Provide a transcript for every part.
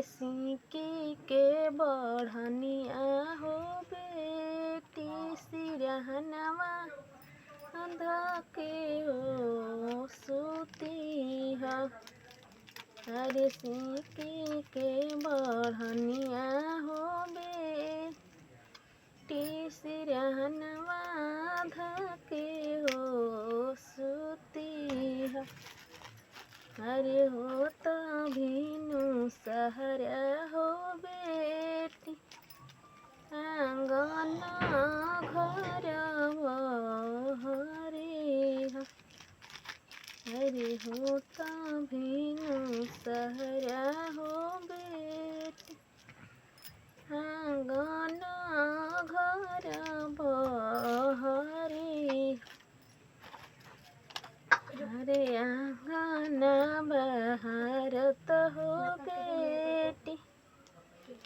सिंकी के बढ़निया हो बेटी सिरहनवा धके हो सुती ह। अरे सिंकी के बढ़निया हो बेटी सिरहनवा धके हो सुती ह। अरे हो तभिनु सहरा हो बेटी आंगन घर हरे ह। अरे हो तभिनु सहरा हो बेटी आंगन घर बहरे। अरे आंगन बहारत हो बेटी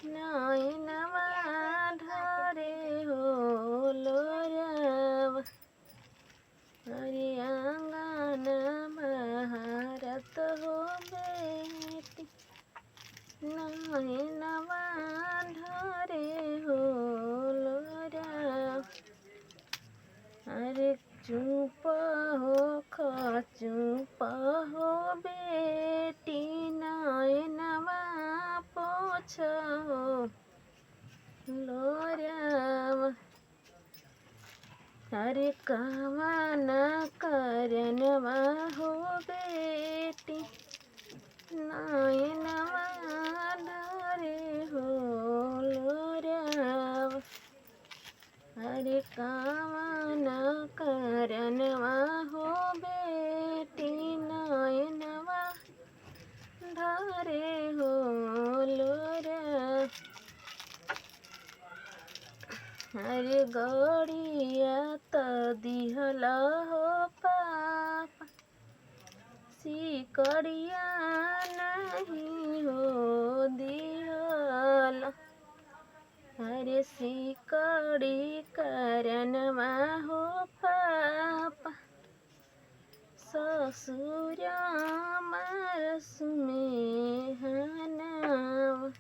नैनवा ढरे हो लोरावा। अरे आंगन बहारत हो बेटी नैनवा ढरे हो लोरावा। अरे चुप हो बेटी नैनवा पोछ हो लोरावा। अरे कवन करनवा हो बेटी नैनवा ढरे हो लोरावा। अरे कवन करनवा हो बेटी नैनवा ढरे हो लोरावा। अरे गड़िया त दिहला हो पापा सिकड़िया नहीं हो दिहला। अरे सिकड़ी करनवा हो पापा ससुरा मारस में हनावा।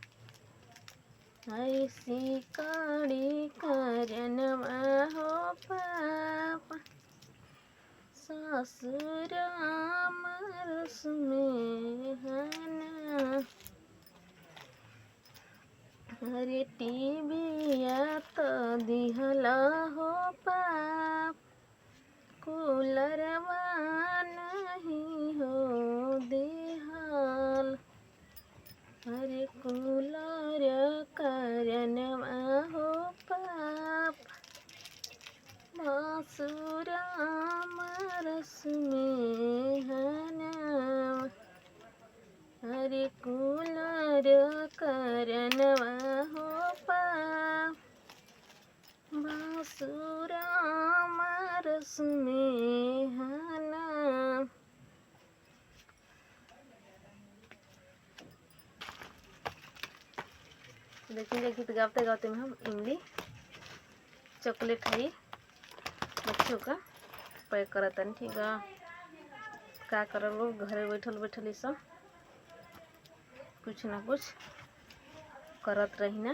अरे सिकड़ी करनवा हो पापा ससुरा मारस में हनावा। अरे टीबिया त दिहला हो पाप कूलरवा नहीं हो दिहल। अरे कूलर करनवा हो पाप भसुरा मारस में हनावा। अरे कूलर करनवा हो पाप भसुरा मारस में हनावा। देखिए गीत गाते गाते में हम इमली चॉकलेट है बच्चों का पैक करता नहीं। ठीक है का कर लोग घरे बैठल बैठल ये सब कुछ ना कुछ करत रही ना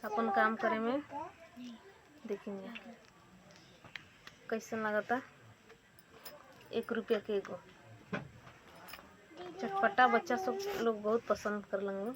अपन काम करे में। देखेंगे कैसे लगता 1 रुपया के एगो चटपटा बच्चा सब लोग बहुत पसंद कर लेंगे।